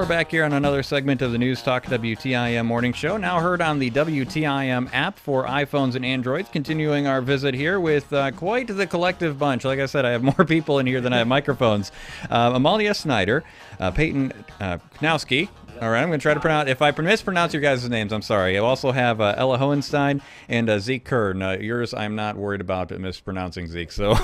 we're back here on another segment of the Newstalk WTIM Morning Show, now heard on the WTIM app for iPhones and Androids. Continuing our visit here with quite the collective bunch. Like I said, I have more people in here than I have microphones. Amalia Schneider, Peyton Knowski. All right, I'm going to try to pronounce. If I mispronounce your guys' names, I'm sorry. I also have Ella Hoenstien and Zeke Kern. Yours, I'm not worried about mispronouncing Zeke. So,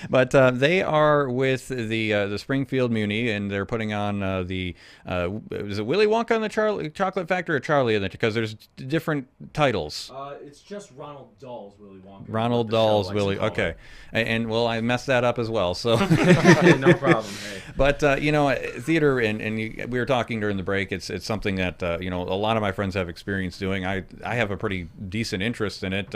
but they are with the Springfield Muni, and they're putting on is it Willy Wonka and the Chocolate Factory or Charlie in it? Because there's different titles. It's just Ronald Dahl's Willy Wonka. Ronald Dahl's Willy. Okay, and well, I messed that up as well. So no problem. Hey. But theater and we were talking during the break. It's something that a lot of my friends have experience doing. I have a pretty decent interest in it.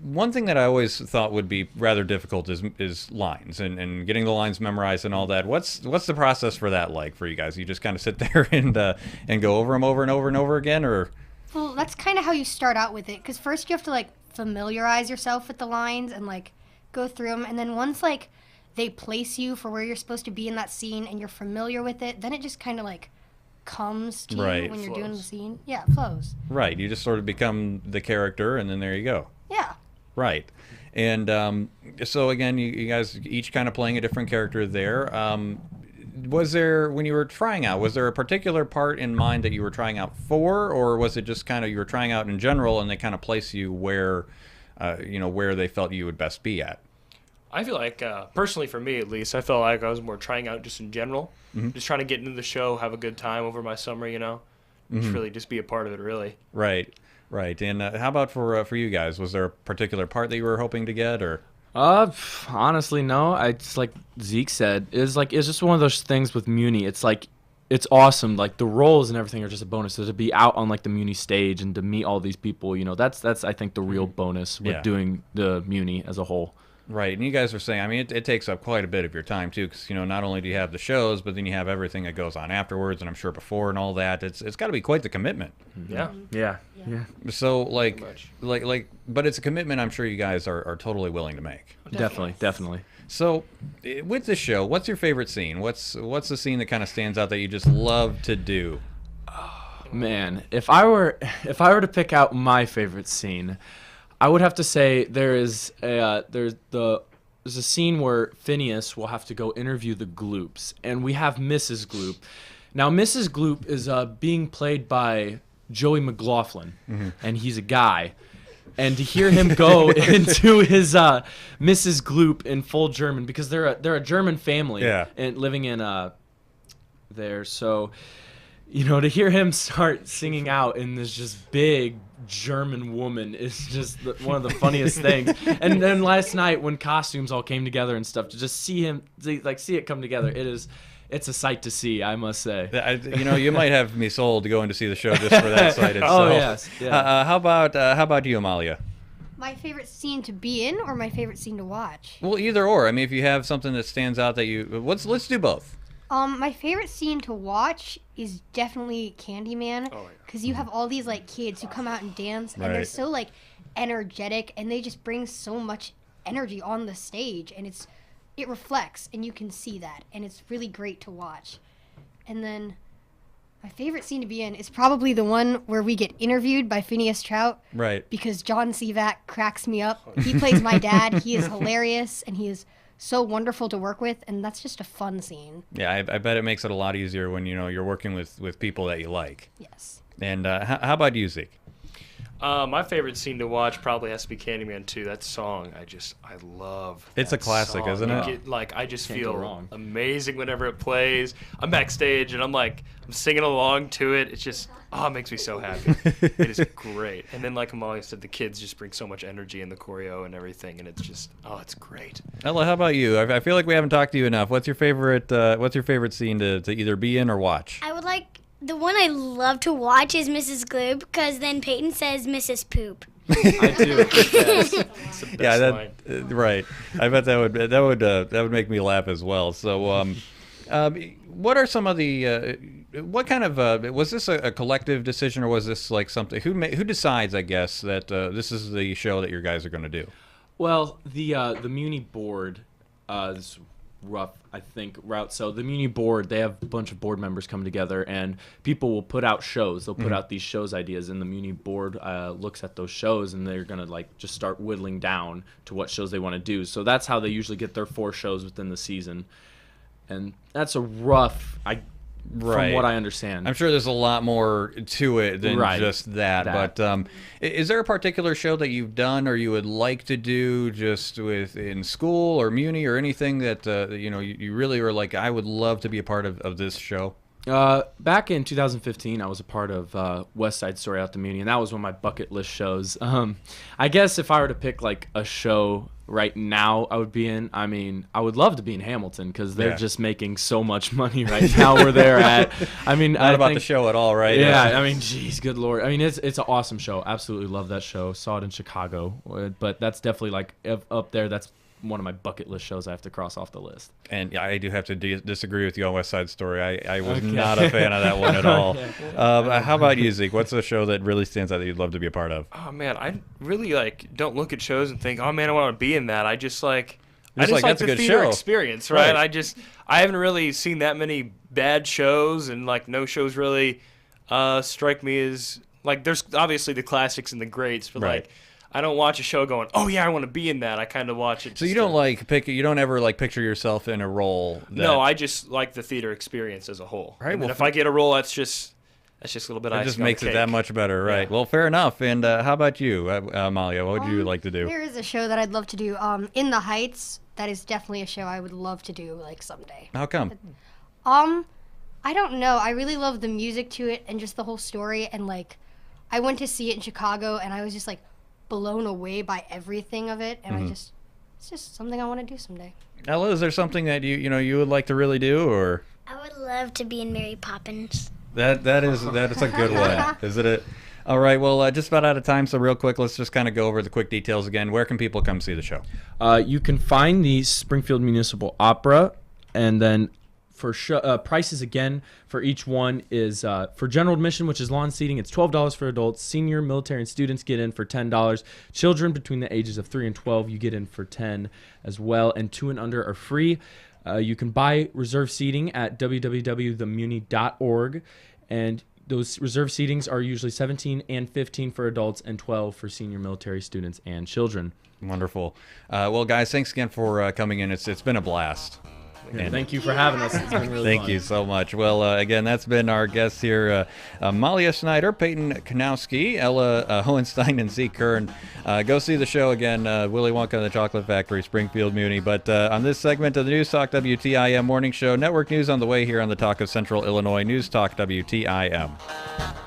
One thing that I always thought would be rather difficult is lines and getting the lines memorized and all that. What's the process for that like for you guys? You just kind of sit there and go over them over and over and over again, or? Well, that's kind of how you start out with it, because first you have to familiarize yourself with the lines and go through them, and then once they place you for where you're supposed to be in that scene and you're familiar with it, then it just kind of comes to you when you're doing the scene. Yeah, it flows. Right. You just sort of become the character, and then there you go. Yeah. Right. And so again, you guys each kind of playing a different character there. Was there, when you were trying out, was there a particular part in mind that you were trying out for, or was it just kind of you were trying out in general and they kind of place you where they felt you would best be at? I feel like, personally for me at least, I felt like I was more trying out just in general. Mm-hmm. Just trying to get into the show, have a good time over my summer, Just really just be a part of it, really. Right. And how about for you guys? Was there a particular part that you were hoping to get, or? Honestly, no. It's like Zeke said, it's just one of those things with Muni. It's awesome. The roles and everything are just a bonus. So to be out on the Muni stage and to meet all these people, that's I think the real bonus with doing the Muni as a whole. Right, and you guys were saying, I mean, it takes up quite a bit of your time, too, because, not only do you have the shows, but then you have everything that goes on afterwards, and I'm sure before and all that. It's got to be quite the commitment. Yeah. So, but it's a commitment I'm sure you guys are totally willing to make. Definitely. So, with this show, what's your favorite scene? What's the scene that kind of stands out that you just love to do? Oh, man, if I were to pick out my favorite scene, I would have to say there's a scene where Phineas will have to go interview the Gloops, and we have Mrs. Gloop. Now, Mrs. Gloop is being played by Joey McLaughlin, and he's a guy. And to hear him go into his Mrs. Gloop in full German, because they're a German family and living in there, so to hear him start singing out in this just big German woman is just one of the funniest things. And then last night when costumes all came together and stuff, to just see it come together, it's a sight to see, I must say. You might have me sold to go in to see the show just for that sight itself. Oh yes. Yeah. How about you, Amalia? My favorite scene to be in, or my favorite scene to watch? Well, either or. I mean, if you have something that stands out that let's do both. My favorite scene to watch is definitely Candyman, because you have all these kids who come out and dance, and they're so energetic, and they just bring so much energy on the stage, and it reflects, and you can see that, and it's really great to watch. And then my favorite scene to be in is probably the one where we get interviewed by Phineas Trout, right? Because John Sivak cracks me up. He plays my dad. He is hilarious, and he is so wonderful to work with, and that's just a fun scene. Yeah, I bet it makes it a lot easier when you're working with people that you like. Yes. And how about you, Zeke? My favorite scene to watch probably has to be Candyman 2. That song, I love. It's a classic, song. Isn't it? I just feel amazing whenever it plays. I'm backstage and I'm singing along to it. It's just, it makes me so happy. It is great. And then, like Amalia said, the kids just bring so much energy in the choreo and everything, and it's just, it's great. Ella, how about you? I feel like we haven't talked to you enough. What's your favorite scene to either be in or watch? The one I love to watch is Mrs. Gloob, because then Peyton says Mrs. Poop. I do. Yes. It's the best line. Right. I bet that would make me laugh as well. So, what are some of the what kind of was this a collective decision, or was this something who decides? I guess that this is the show that your guys are going to do. Well, the Muni board rough, I think, route. So the Muni board, they have a bunch of board members come together, and people will put out shows. They'll put out these shows ideas, and the Muni board looks at those shows, and they're going to like just start whittling down to what shows they want to do. So that's how they usually get their 4 shows within the season. And that's a rough, from what I understand. I'm sure there's a lot more to it than just that. But is there a particular show that you've done or you would like to do just in school or Muni or anything that you really were like, I would love to be a part of this show? Back in 2015, I was a part of West Side Story at the Muni, and that was one of my bucket list shows. I guess if I were to pick like a show right now I would be in, I mean, I would love to be in Hamilton because they're just making so much money right now where they're at. I mean, not about the show at all, right? Yeah, I mean, geez, good Lord. I mean, it's an awesome show. Absolutely love that show. Saw it in Chicago, but that's definitely like up there. That's one of my bucket list shows I have to cross off the list. And I do have to disagree with you on West Side Story. I was not a fan of that one at all. How about you, Zeke? What's a show that really stands out that you'd love to be a part of? Oh man, I really don't look at shows and think, oh man, I want to be in that. I just like that's the a theater show. experience, right? I haven't really seen that many bad shows, and like no shows really strike me as like, there's obviously the classics and the greats, but like I don't watch a show going, oh yeah, I want to be in that. I kind of watch it. So you don't ever picture yourself in a role. No, I just like the theater experience as a whole. Right. And if I get a role, that's just a little bit. It just makes it that much better, right? Yeah. Well, fair enough. And how about you, Amalia? What would you like to do? There is a show that I'd love to do. In the Heights. That is definitely a show I would love to do like someday. How come? I don't know. I really love the music to it and just the whole story. And like, I went to see it in Chicago, and I was just like blown away by everything of it, and it's just something I want to do someday. Ella, is there something that you would like to really do, or? I would love to be in Mary Poppins. That is a good one, isn't it? All right, well, just about out of time, so real quick, let's just kind of go over the quick details again. Where can people come see the show? You can find the Springfield Municipal Opera, and then for prices again for each one is for general admission, which is lawn seating, it's $12 for adults. Senior, military, and students get in for $10. Children between the ages of 3 and 12, you get in for $10 as well, and 2 and under are free. You can buy reserve seating at www.themuni.org, and those reserve seatings are usually 17 and 15 for adults and 12 for senior, military, students, and children. Wonderful. Well, guys, thanks again for coming in. It's been a blast. And thank you for having us. It's been really Thank fun. you so much. Well, again, that's been our guests here, Amalia Schneider, Peyton Knowski, Ella Hoenstien, and Zeke Kern. Go see the show again, Willy Wonka and the Chocolate Factory, Springfield Muni. But on this segment of the Newstalk WTIM Morning Show, network news on the way here on the Talk of Central Illinois, Newstalk WTIM.